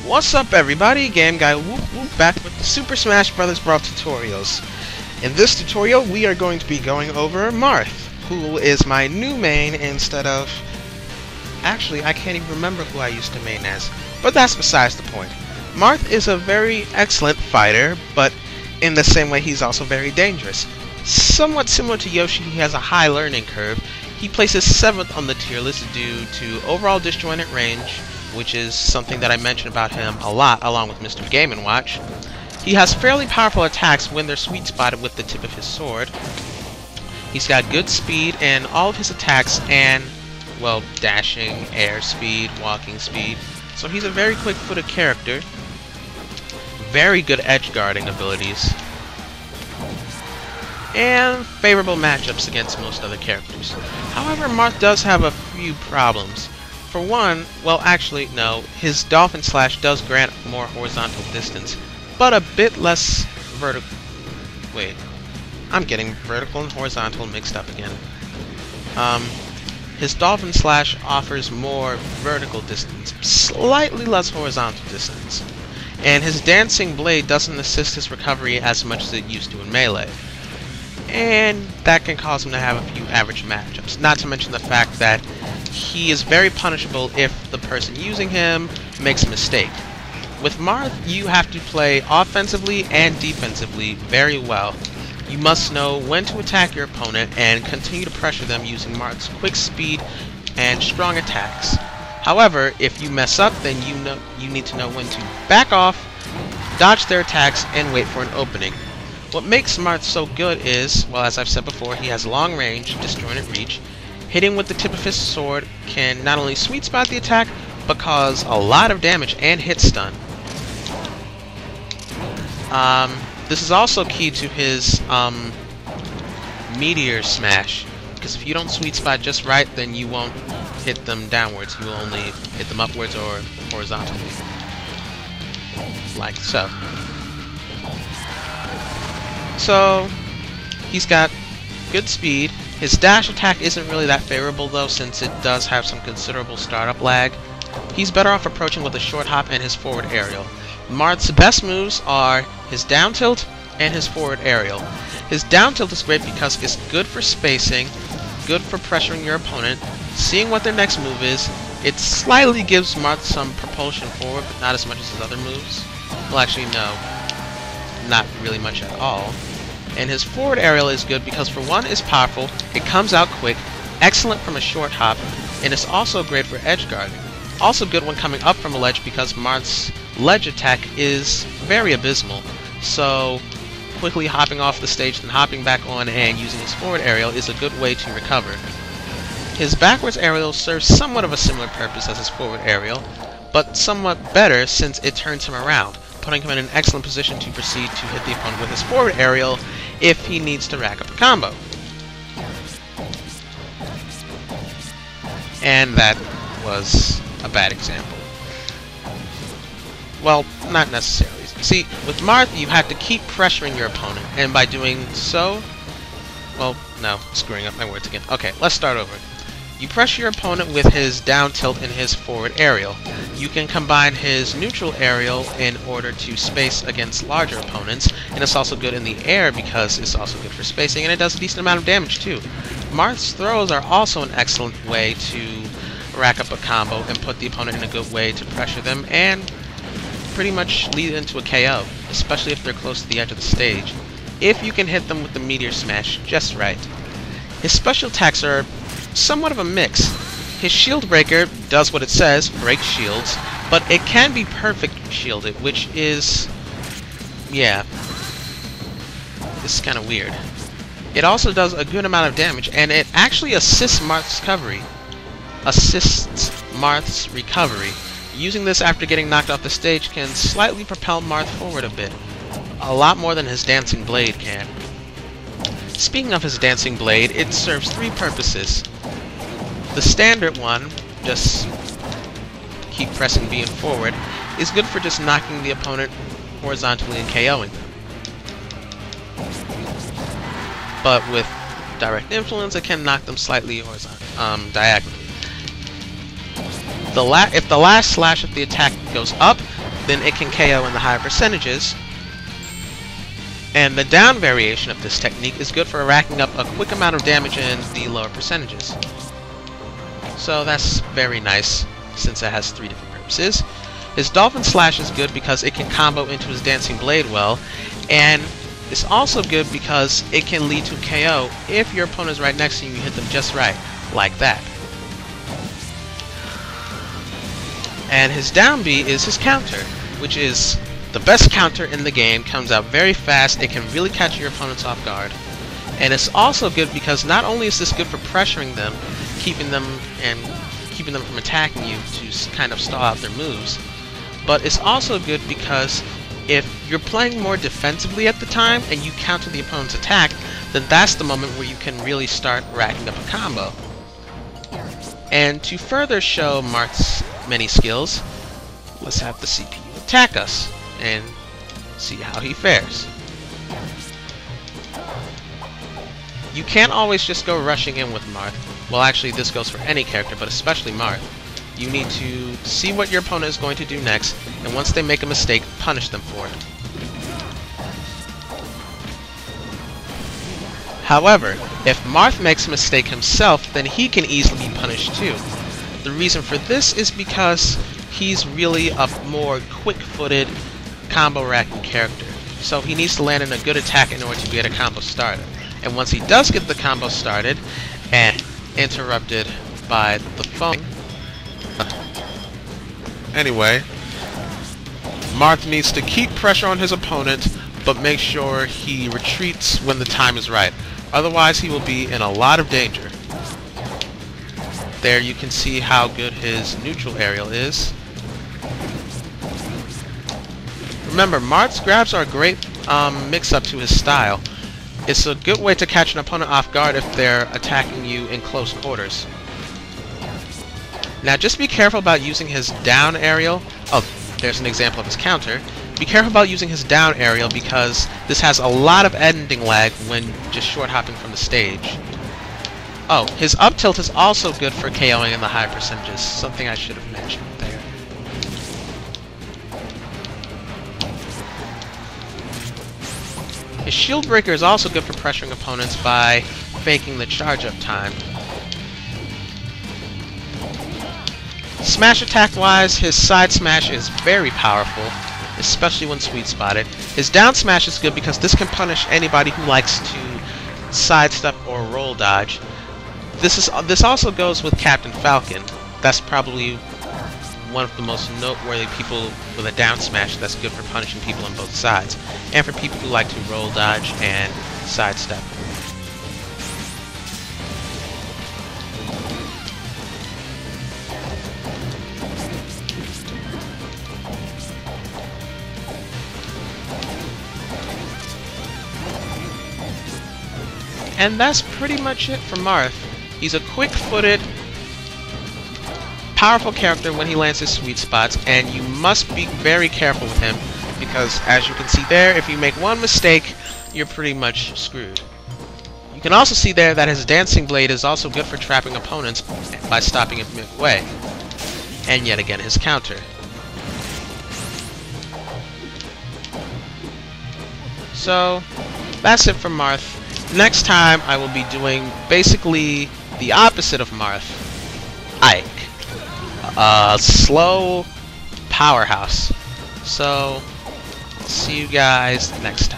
What's up everybody, Game Guy Whoop Whoop back with the Super Smash Bros. Brawl tutorials. In this tutorial we are going to be going over Marth, who is my new main instead of... Actually, I can't even remember who I used to main as, but that's besides the point. Marth is a very excellent fighter, but in the same way he's also very dangerous. Somewhat similar to Yoshi, he has a high learning curve. He places 7th on the tier list due to overall disjointed range, which is something that I mention about him a lot, along with Mr. Game & Watch. He has fairly powerful attacks when they're sweet spotted with the tip of his sword. He's got good speed in all of his attacks and, well, dashing, air speed, walking speed. So he's a very quick-footed character. Very good edge guarding abilities. And favorable matchups against most other characters. However, Marth does have a few problems. For one, well actually no, his Dolphin Slash does grant more horizontal distance, but a bit less vertical. Wait, I'm getting vertical and horizontal mixed up again. His Dolphin Slash offers more vertical distance, slightly less horizontal distance. And his Dancing Blade doesn't assist his recovery as much as it used to in Melee. And that can cause him to have a few average matchups, not to mention the fact that he is very punishable if the person using him makes a mistake. With Marth, you have to play offensively and defensively very well. You must know when to attack your opponent and continue to pressure them using Marth's quick speed and strong attacks. However, if you mess up, then you need to know when to back off, dodge their attacks, and wait for an opening. What makes Marth so good is, well, as I've said before, he has long range, disjointed reach. Hitting with the tip of his sword can not only sweet spot the attack, but cause a lot of damage and hit stun. This is also key to his Meteor Smash, because if you don't sweet spot just right, then you won't hit them downwards. You will only hit them upwards or horizontally. Like so. So, he's got good speed. His dash attack isn't really that favorable though, since it does have some considerable startup lag. He's better off approaching with a short hop and his forward aerial. Marth's best moves are his down tilt and his forward aerial. His down tilt is great because it's good for spacing, good for pressuring your opponent, seeing what their next move is. It slightly gives Marth some propulsion forward, but not as much as his other moves. Well, actually, no. Not really much at all. And his forward aerial is good because, for one, it's powerful, it comes out quick, excellent from a short hop, and it's also great for edge guarding. Also good when coming up from a ledge because Marth's ledge attack is very abysmal, so quickly hopping off the stage and hopping back on and using his forward aerial is a good way to recover. His backwards aerial serves somewhat of a similar purpose as his forward aerial, but somewhat better since it turns him around, putting him in an excellent position to proceed to hit the opponent with his forward aerial if he needs to rack up a combo. And that was a bad example. Well, not necessarily. See, with Marth, you have to keep pressuring your opponent, and by doing so... Well, no, screwing up my words again. Okay, let's start over. You pressure your opponent with his down tilt and his forward aerial. You can combine his neutral aerial in order to space against larger opponents, and it's also good in the air because it's also good for spacing, and it does a decent amount of damage too. Marth's throws are also an excellent way to rack up a combo and put the opponent in a good way to pressure them and pretty much lead into a KO, especially if they're close to the edge of the stage, if you can hit them with the Meteor Smash just right. His special attacks are somewhat of a mix. His Shield Breaker does what it says, breaks shields, but it can be perfect shielded, which is... yeah. This is kind of weird. It also does a good amount of damage, and it actually assists Marth's recovery. Using this after getting knocked off the stage can slightly propel Marth forward a bit. A lot more than his Dancing Blade can. Speaking of his Dancing Blade, it serves 3 purposes. The standard one, just keep pressing B and forward, is good for just knocking the opponent horizontally and KOing them. But with direct influence, it can knock them slightly diagonally. If the last slash of the attack goes up, then it can KO in the higher percentages. And the down variation of this technique is good for racking up a quick amount of damage in the lower percentages. So that's very nice, since it has 3 different purposes. His Dolphin Slash is good because it can combo into his Dancing Blade well, and it's also good because it can lead to KO if your opponent is right next to you and you hit them just right, like that. And his down B is his counter, which is the best counter in the game, comes out very fast, it can really catch your opponents off guard. And it's also good because not only is this good for pressuring them, keeping them from attacking you to kind of stall out their moves, but it's also good because if you're playing more defensively at the time and you counter the opponent's attack, then that's the moment where you can really start racking up a combo. And to further show Marth's many skills, let's have the CPU attack us and see how he fares. You can't always just go rushing in with Marth. Well, actually this goes for any character, but especially Marth. You need to see what your opponent is going to do next, and once they make a mistake, punish them for it. However, if Marth makes a mistake himself, then he can easily be punished too. The reason for this is because he's really a more quick-footed combo racking character, so he needs to land in a good attack in order to get a combo started. And once he does get the combo started and interrupted by the phone, anyway, Marth needs to keep pressure on his opponent, but make sure he retreats when the time is right. Otherwise, he will be in a lot of danger. There you can see how good his neutral aerial is. Remember, Marth's grabs are a great mix-up to his style. It's a good way to catch an opponent off guard if they're attacking you in close quarters. Now just be careful about using his down aerial. Oh, there's an example of his counter. Be careful about using his down aerial because this has a lot of ending lag when just short hopping from the stage. Oh, his up tilt is also good for KOing in the high percentages, something I should have mentioned there. His shield breaker is also good for pressuring opponents by faking the charge up time. Smash attack wise, his side smash is very powerful, especially when sweet spotted. His down smash is good because this can punish anybody who likes to sidestep or roll dodge. This also goes with Captain Falcon. That's probably one of the most noteworthy people with a down smash that's good for punishing people on both sides, and for people who like to roll dodge and sidestep. And that's pretty much it for Marth. He's a quick-footed, powerful character when he lands his sweet spots, and you must be very careful with him because, as you can see there, if you make one mistake, you're pretty much screwed. You can also see there that his Dancing Blade is also good for trapping opponents by stopping it midway. And yet again, his counter. So, that's it for Marth. Next time, I will be doing basically the opposite of Marth. Ike. A slow powerhouse. So, see you guys next time.